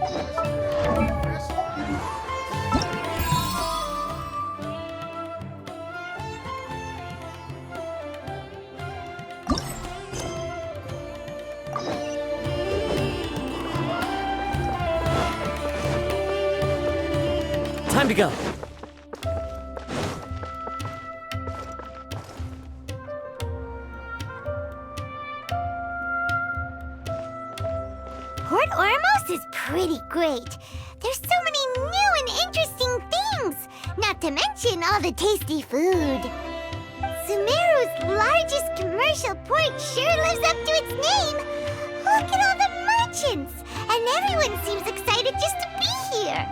Time to go. Port Ormos is pretty great. There's so many new and interesting things, not to mention all the tasty food. Sumeru's largest commercial port sure lives up to its name. Look at all the merchants, and everyone seems excited just to be here.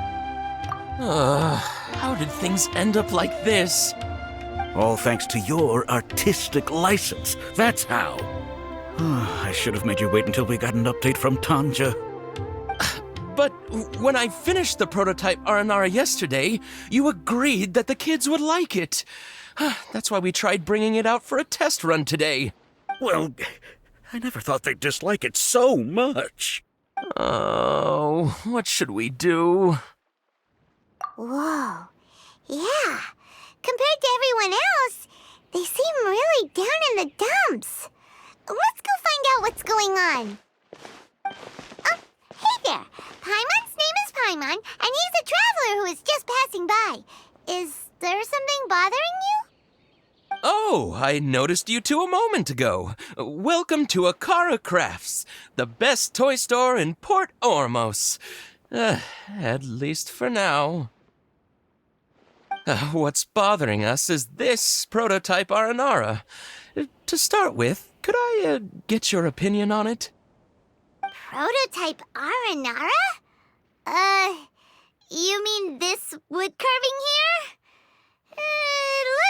How did things end up like this? All thanks to your artistic license. That's how. I should have made you wait until we got an update from Tanja. But when I finished the prototype Aranara yesterday, you agreed that the kids would like it. That's why we tried bringing it out for a test run today. Well, I never thought they'd dislike it so much. Oh, what should we do? Whoa, yeah. Compared to everyone else, they seem really down in the dumps. Let's go find out what's going on. Oh, hey there. Paimon's name is Paimon, and he's a traveler who is just passing by. Is there something bothering you? Oh, I noticed you two a moment ago. Welcome to Akara Crafts, the best toy store in Port Ormos. At least for now. What's bothering us is this prototype Aranara. To start with, could I get your opinion on it? Prototype Aranara? You mean this wood carving here?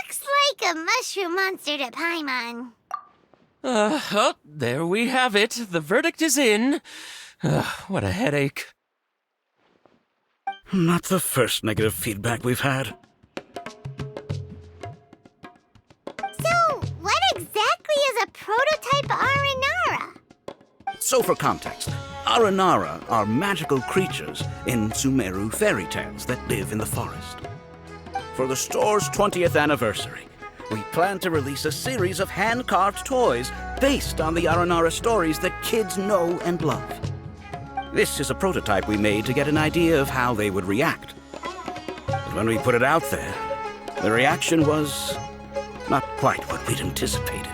Looks like a mushroom monster to Paimon. Oh, there we have it. The verdict is in. What a headache. Not the first negative feedback we've had. So, what exactly is a prototype Aranara? So for context, Aranara are magical creatures in Sumeru fairy tales that live in the forest. For the store's 20th anniversary, we plan to release a series of hand-carved toys based on the Aranara stories that kids know and love. This is a prototype we made to get an idea of how they would react. But when we put it out there, the reaction was not quite what we'd anticipated.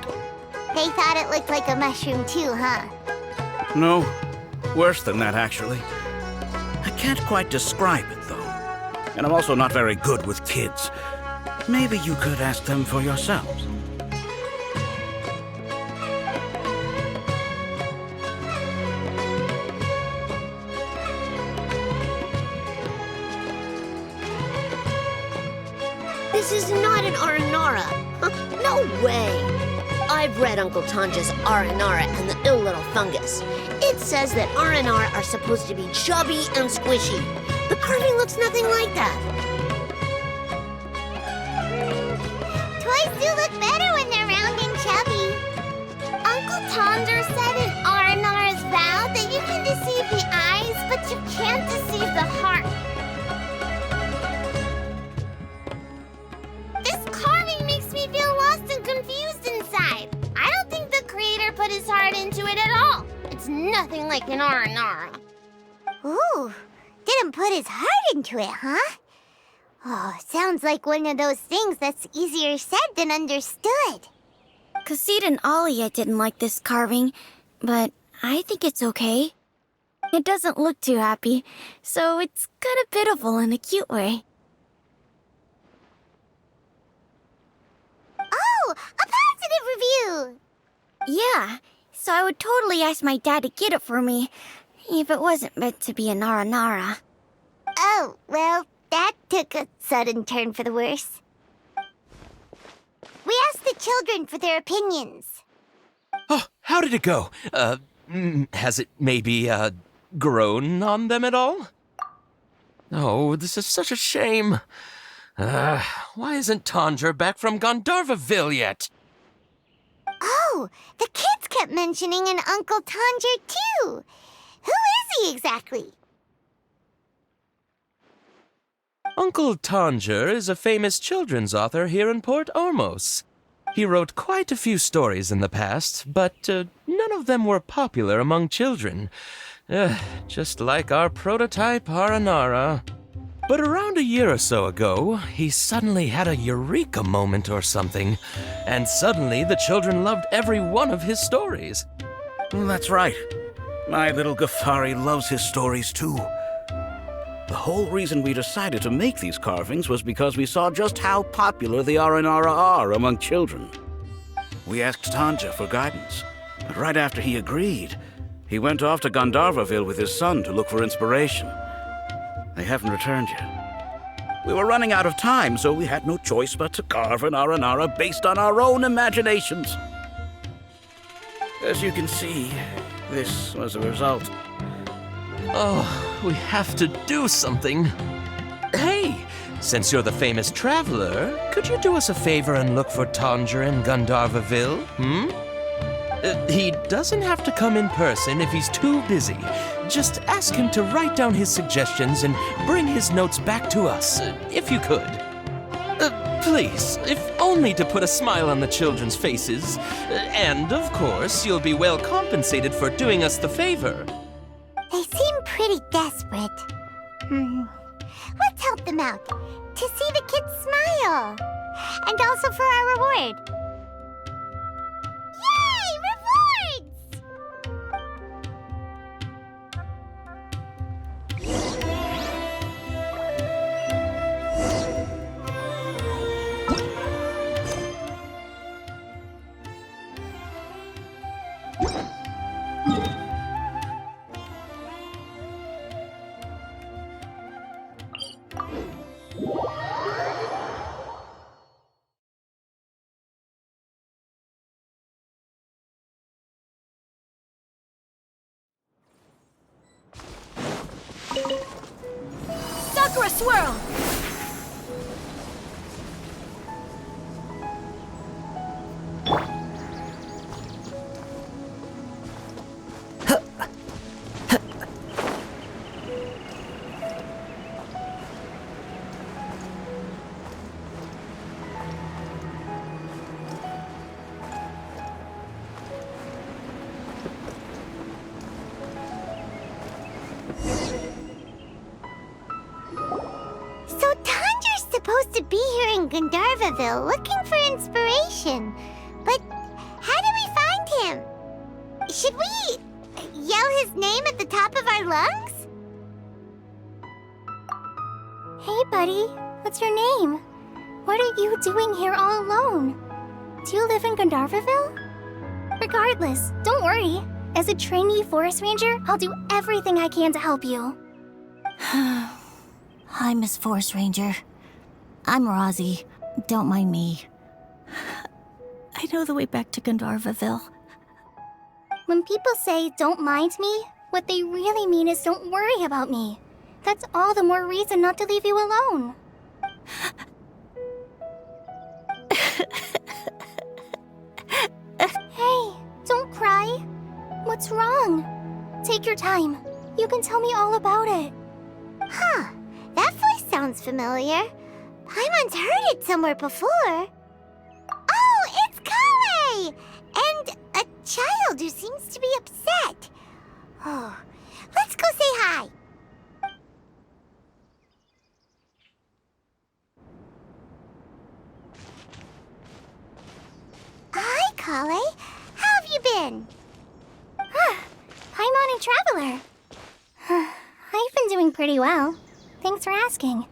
They thought it looked like a mushroom too, huh? No, worse than that, actually. I can't quite describe it, though. And I'm also not very good with kids. Maybe you could ask them for yourselves. This is not an Aranara. No way. I've read Uncle Tanja's Aranara and the Ill Little Fungus. It says that Aranara are supposed to be chubby and squishy. The carving looks nothing like that. Toys do look better when they're round and chubby. Uncle Tonder said in Aranara's vow that you can deceive the eyes, but you can't deceive the heart. This carving makes me feel lost and confused inside. I don't think the creator put his heart into it at all. It's nothing like an Aranara. Ooh, didn't put his heart into it, huh? Oh, sounds like one of those things that's easier said than understood. Kassid and Alia didn't like this carving, but I think it's okay. It doesn't look too happy, so it's kind of pitiful in a cute way. Oh, a positive review! Yeah, so I would totally ask my dad to get it for me, if it wasn't meant to be a Naranara. Oh, well, that took a sudden turn for the worse. We asked the children for their opinions. Oh, how did it go? Has it maybe, grown on them at all? Oh, this is such a shame. Why isn't Tanja back from Gandharvaville yet? Oh, the kids kept mentioning an Uncle Tanger, too. Who is he exactly? Uncle Tanger is a famous children's author here in Port Ormos. He wrote quite a few stories in the past, but none of them were popular among children. Just like our prototype Aranara. But around a year or so ago, he suddenly had a eureka moment or something, and suddenly the children loved every one of his stories. That's right. My little Ghaffari loves his stories too. The whole reason we decided to make these carvings was because we saw just how popular the Aranara are among children. We asked Tanja for guidance, but right after he agreed, he went off to Gandharvaville with his son to look for inspiration. They haven't returned yet. We were running out of time, so we had no choice but to carve an Aranara based on our own imaginations. As you can see, this was the result. Oh, we have to do something. Hey, since you're the famous traveler, could you do us a favor and look for Tanger in Gandharvaville, He doesn't have to come in person if he's too busy. Just ask him to write down his suggestions and bring his notes back to us, if you could. Please, if only to put a smile on the children's faces. And, of course, you'll be well compensated for doing us the favor. They seem pretty desperate. Let's help them out, to see the kids smile. And also for our reward. Yay! Rewards! Sakura Swirl! So Tanger's supposed to be here in Gandharvaville looking for inspiration. But how do we find him? Should we yell his name at the top of our lungs? Hey, buddy. What's your name? What are you doing here all alone? Do you live in Gandharvaville? Regardless, don't worry. As a trainee forest ranger, I'll do everything I can to help you. Hi, Miss Forest Ranger. I'm Rozzy. Don't mind me. I know the way back to Gandharvaville. When people say, don't mind me, what they really mean is don't worry about me. That's all the more reason not to leave you alone. Hey, don't cry. What's wrong? Take your time. You can tell me all about it. Huh, that voice sounds familiar. Paimon's heard it somewhere before. Oh, it's Kale! And a child who seems to be upset. Oh, let's go say hi. Hi, Kale. How have you been? Paimon and Traveler. I've been doing pretty well. Thanks for asking.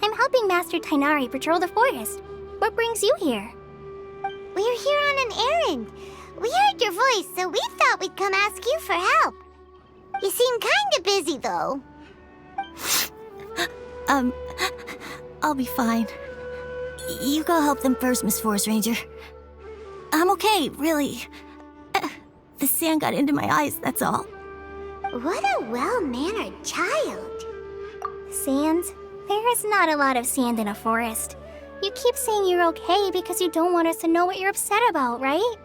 I'm helping Master Tainari patrol the forest. What brings you here? We're here on an errand. We heard your voice, so we thought we'd come ask you for help. You seem kinda busy, though. I'll be fine. You go help them first, Miss Forest Ranger. I'm okay, really. The sand got into my eyes, that's all. What a well-mannered child. Sand? There is not a lot of sand in a forest. You keep saying you're okay because you don't want us to know what you're upset about, right?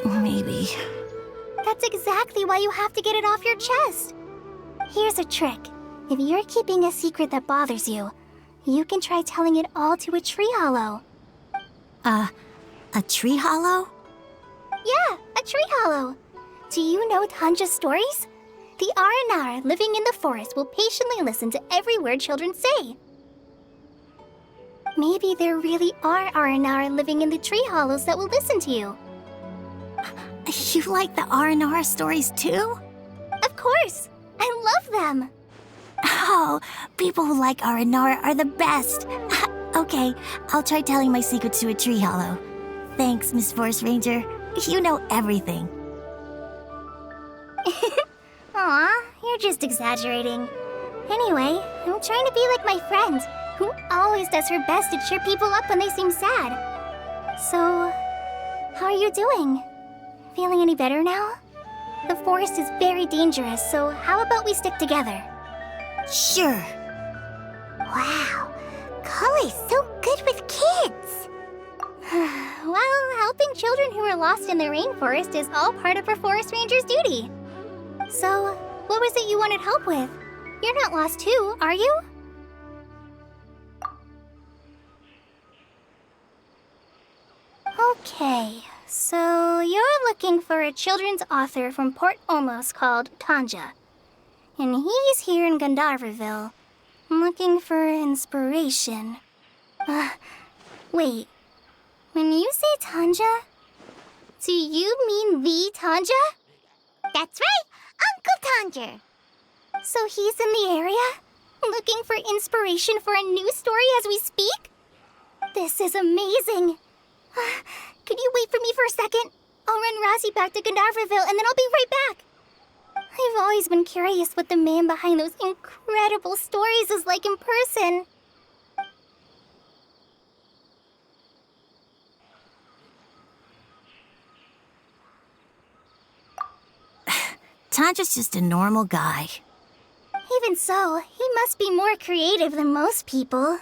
Maybe. That's exactly why you have to get it off your chest. Here's a trick. If you're keeping a secret that bothers you, you can try telling it all to a tree hollow. A tree hollow? Yeah, a tree hollow. Do you know Tanja's stories? The Aranara living in the forest will patiently listen to every word children say. Maybe there really are Aranara living in the tree hollows that will listen to you. You like the Aranara stories too? Of course! I love them! Oh, people who like Aranara are the best. Okay, I'll try telling my secrets to a tree hollow. Thanks, Miss Forest Ranger. You know everything. Aw, you're just exaggerating. Anyway, I'm trying to be like my friend, who always does her best to cheer people up when they seem sad. So, how are you doing? Feeling any better now? The forest is very dangerous, so how about we stick together? Sure. Wow, Cully's so good with kids. Well, helping children who are lost in the rainforest is all part of a forest ranger's duty. So, what was it you wanted help with? You're not lost too, are you? Okay, so you're looking for a children's author from Port Olmos called Tanja. And he's here in Gandharvaville, looking for inspiration. Wait. When you say Tanja, do you mean the Tanja? That's right, Uncle Tanja. So he's in the area, looking for inspiration for a new story as we speak? This is amazing. Could you wait for me for a second? I'll run Razzie back to Gandharvaville and then I'll be right back. I've always been curious what the man behind those incredible stories is like in person. Tanja's just a normal guy. Even so, he must be more creative than most people.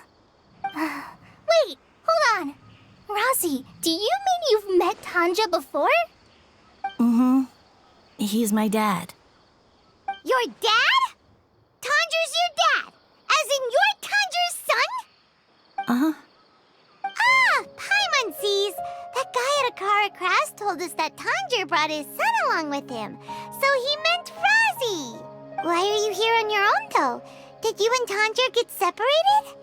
Wait, hold on. Razzie, do you mean you've met Tanja before? Mm-hmm. He's my dad. Your dad? Tanja's your dad? As in you're Tanja's son? Uh-huh. Ah, Paimon sees. That guy at Akara Crafts told us that Tanja brought his son along with him. So he meant Razzie. Why are you here on your own, though? Did you and Tanja get separated?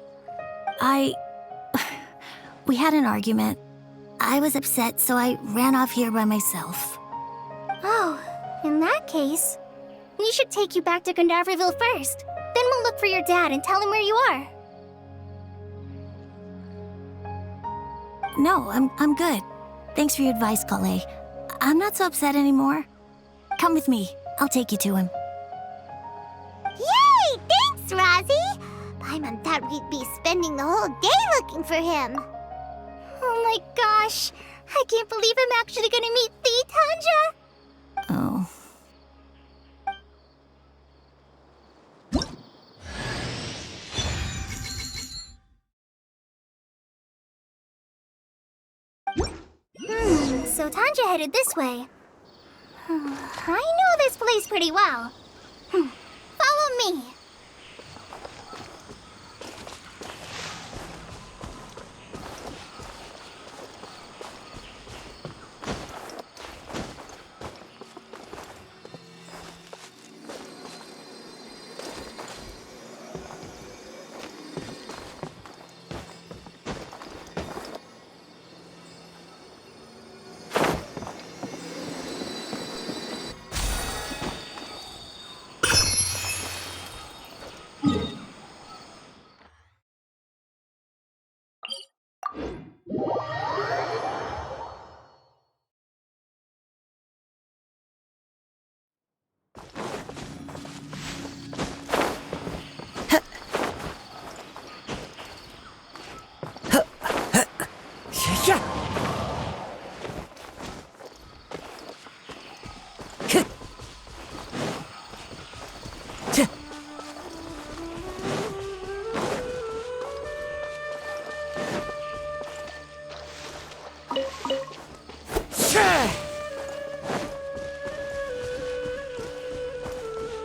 We had an argument. I was upset, so I ran off here by myself. Oh, in that case, we should take you back to Gandharvaville first. Then we'll look for your dad and tell him where you are. No, I'm good. Thanks for your advice, Kale. I'm not so upset anymore. Come with me. I'll take you to him. Yay! Thanks, Razzie! Paimon thought we'd be spending the whole day looking for him. Oh my gosh! I can't believe I'm actually gonna meet the Tanja! Oh. So Tanja headed this way. I know this place pretty well. Follow me.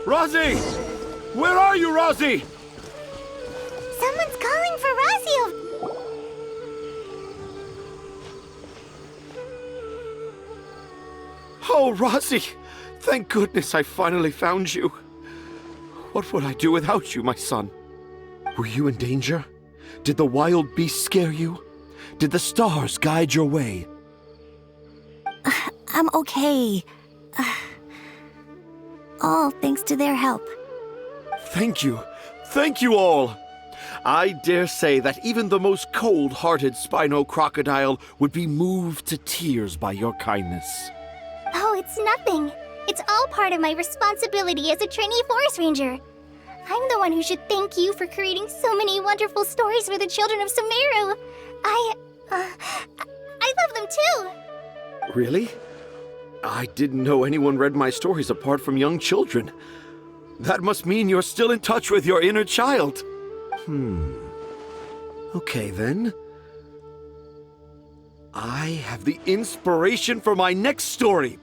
Razzie! Where are you, Razzie? Someone's calling for Oh, Rosie! Thank goodness I finally found you. What would I do without you, my son? Were you in danger? Did the wild beasts scare you? Did the stars guide your way? I'm okay. All thanks to their help. Thank you. Thank you all. I dare say that even the most cold-hearted Spino crocodile would be moved to tears by your kindness. Oh, it's nothing. It's all part of my responsibility as a trainee forest ranger. I'm the one who should thank you for creating so many wonderful stories for the children of Sumeru. I love them too. Really? I didn't know anyone read my stories apart from young children. That must mean you're still in touch with your inner child. Okay, then. I have the inspiration for my next story.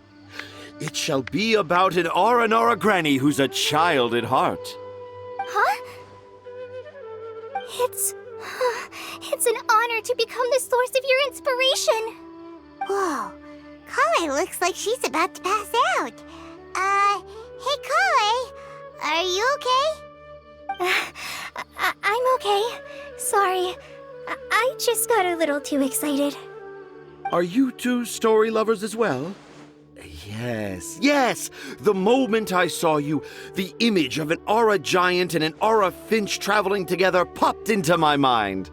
It shall be about an Aranara granny who's a child at heart. Huh? It's an honor to become the source of your inspiration. Whoa. Kale looks like she's about to pass out. Hey, Kale, are you okay? I'm okay. Sorry. I just got a little too excited. Are you two story lovers as well? Yes. The moment I saw you, the image of an aura giant and an aura finch traveling together popped into my mind.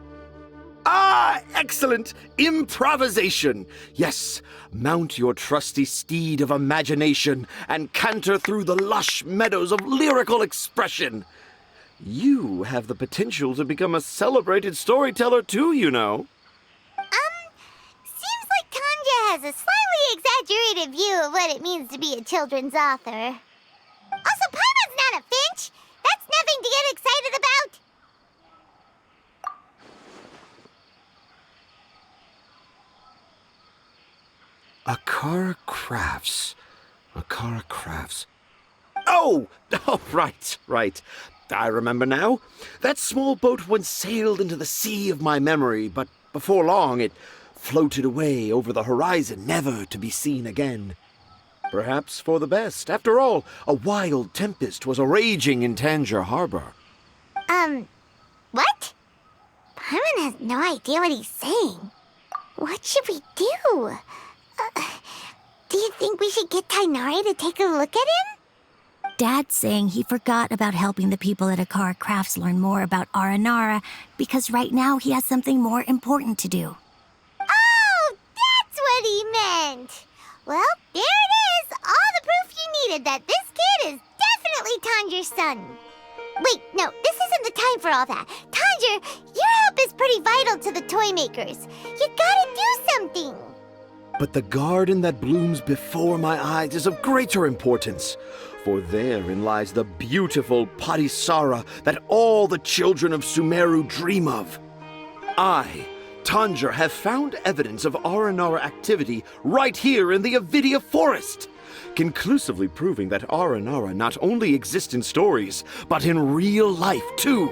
Ah, excellent! Improvisation! Yes, mount your trusty steed of imagination and canter through the lush meadows of lyrical expression. You have the potential to become a celebrated storyteller too, you know. Seems like Tanja has a slightly exaggerated view of what it means to be a children's author. Also, Paimon's not a finch! That's nothing to get excited about! Akara Crafts. Oh, right. I remember now. That small boat once sailed into the sea of my memory, but before long it floated away over the horizon, never to be seen again. Perhaps for the best. After all, a wild tempest was a-raging in Tangier Harbor. What? Paimon has no idea what he's saying. What should we do? Do you think we should get Tainari to take a look at him? Dad's saying he forgot about helping the people at Akara Crafts learn more about Aranara because right now he has something more important to do. Oh, that's what he meant! Well, there it is! All the proof you needed that this kid is definitely Tanger's son. Wait, no, this isn't the time for all that. Tanger, your help is pretty vital to the toy makers. You gotta do something! But the garden that blooms before my eyes is of greater importance, for therein lies the beautiful Padisara that all the children of Sumeru dream of. I, Tanger, have found evidence of Aranara activity right here in the Avidia forest, conclusively proving that Aranara not only exist in stories, but in real life too.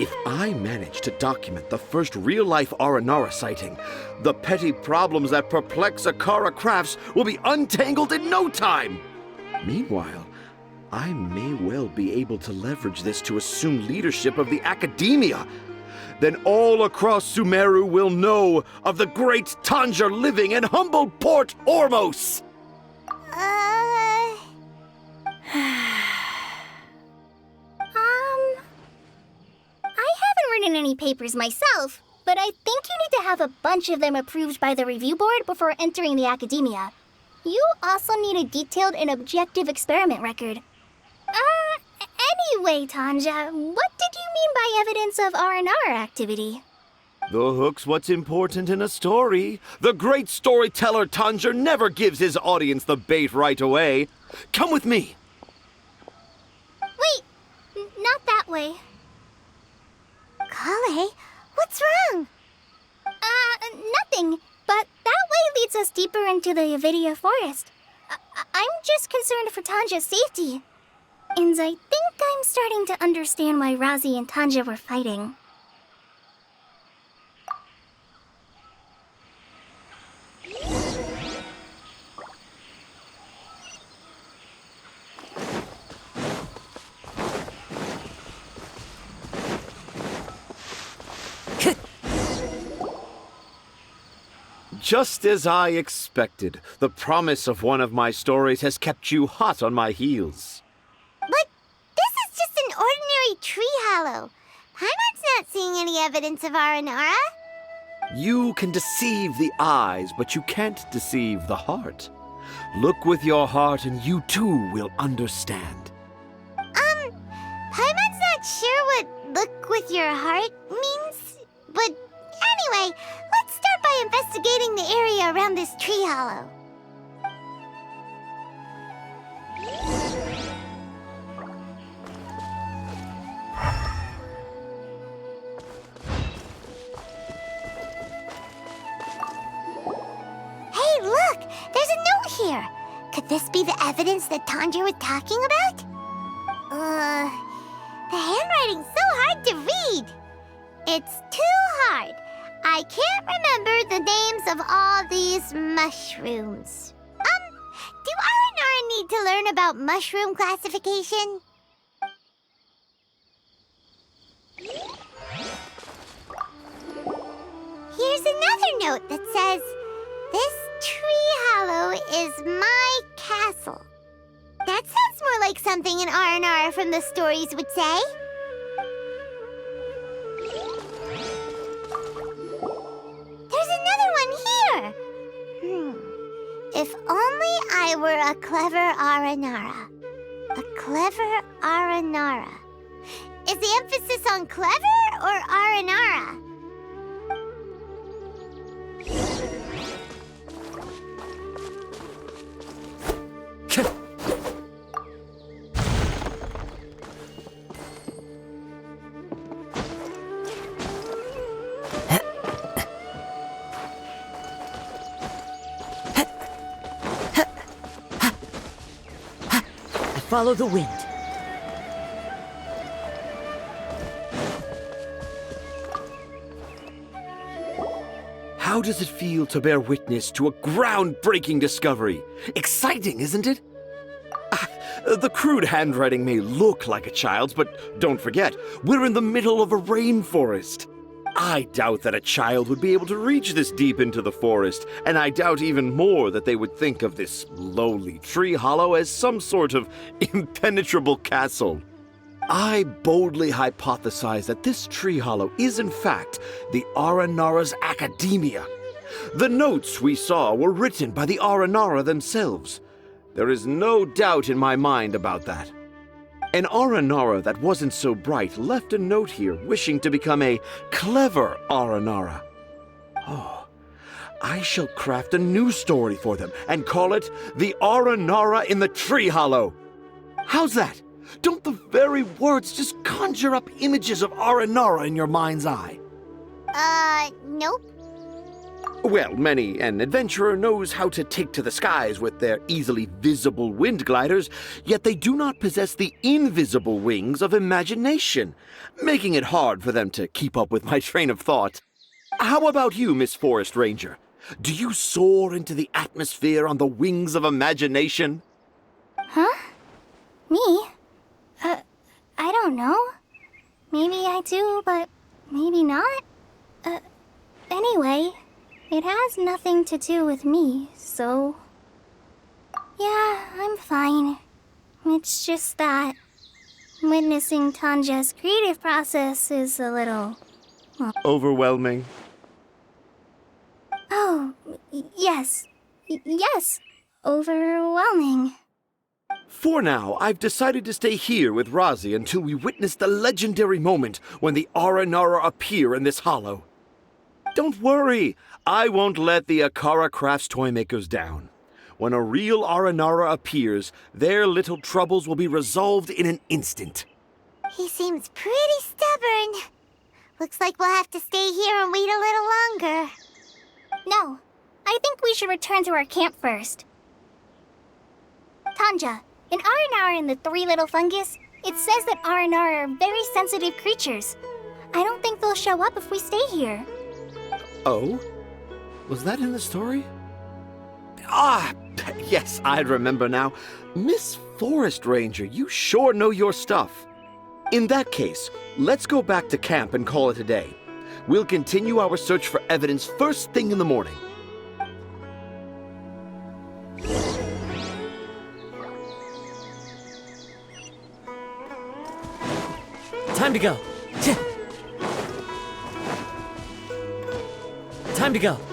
If I manage to document the first real-life Aranara sighting, the petty problems that perplex Akara Crafts will be untangled in no time. Meanwhile, I may well be able to leverage this to assume leadership of the academia. Then all across Sumeru will know of the great Tanger living in humble Port Ormos. I haven't written any papers myself, but I think you need to have a bunch of them approved by the review board before entering the academia. You also need a detailed and objective experiment record. Anyway, Tanja, what did you mean by evidence of R&R activity? The hook's what's important in a story. The great storyteller Tanger never gives his audience the bait right away. Come with me. Wait, not that way. Kale, what's wrong? Nothing, but that way leads us deeper into the Avidia forest. I'm just concerned for Tanja's safety. And I think I'm starting to understand why Razi and Tanja were fighting. Just as I expected, the promise of one of my stories has kept you hot on my heels. But this is just an ordinary tree hollow. Paimon's not seeing any evidence of Aranara. You can deceive the eyes, but you can't deceive the heart. Look with your heart and you too will understand. Paimon's not sure what look with your heart means. But anyway, let's start by investigating the area around this tree hollow. Hey, look! There's a note here! Could this be the evidence that Tanja was talking about? The handwriting's so hard to read. It's too hard. I can't remember the names of all these mushrooms. Do Aranara need to learn about mushroom classification? Here's another note that says, "This tree hollow is my castle." That sounds more like something an Aranara from the stories would say. There's another one here. If only I were a clever Aranara. A clever Aranara. Is the emphasis on clever or Aranara? Follow the wind. How does it feel to bear witness to a groundbreaking discovery? Exciting, isn't it? The crude handwriting may look like a child's, but don't forget, we're in the middle of a rainforest. I doubt that a child would be able to reach this deep into the forest, and I doubt even more that they would think of this lowly tree hollow as some sort of impenetrable castle. I boldly hypothesize that this tree hollow is in fact the Aranara's academia. The notes we saw were written by the Aranara themselves. There is no doubt in my mind about that. An Aranara that wasn't so bright left a note here wishing to become a clever Aranara. Oh, I shall craft a new story for them and call it The Aranara in the Tree Hollow. How's that? Don't the very words just conjure up images of Aranara in your mind's eye? Nope. Well, many an adventurer knows how to take to the skies with their easily visible wind gliders, yet they do not possess the invisible wings of imagination, making it hard for them to keep up with my train of thought. How about you, Miss Forest Ranger? Do you soar into the atmosphere on the wings of imagination? Huh? Me? I don't know. Maybe I do, but maybe not. Anyway, it has nothing to do with me, so... Yeah, I'm fine. It's just that witnessing Tanja's creative process is a little... Overwhelming. Oh, yes. Yes. Overwhelming. For now, I've decided to stay here with Razi until we witness the legendary moment when the Aranara appear in this hollow. Don't worry, I won't let the Akara Crafts toymakers down. When a real Aranara appears, their little troubles will be resolved in an instant. He seems pretty stubborn. Looks like we'll have to stay here and wait a little longer. No, I think we should return to our camp first. Tanja, in Aranara and the Three Little Fungus, it says that Aranara are very sensitive creatures. I don't think they'll show up if we stay here. Oh? Was that in the story? Ah, yes, I remember now. Miss Forest Ranger, you sure know your stuff. In that case, let's go back to camp and call it a day. We'll continue our search for evidence first thing in the morning. Time to go. Time to go.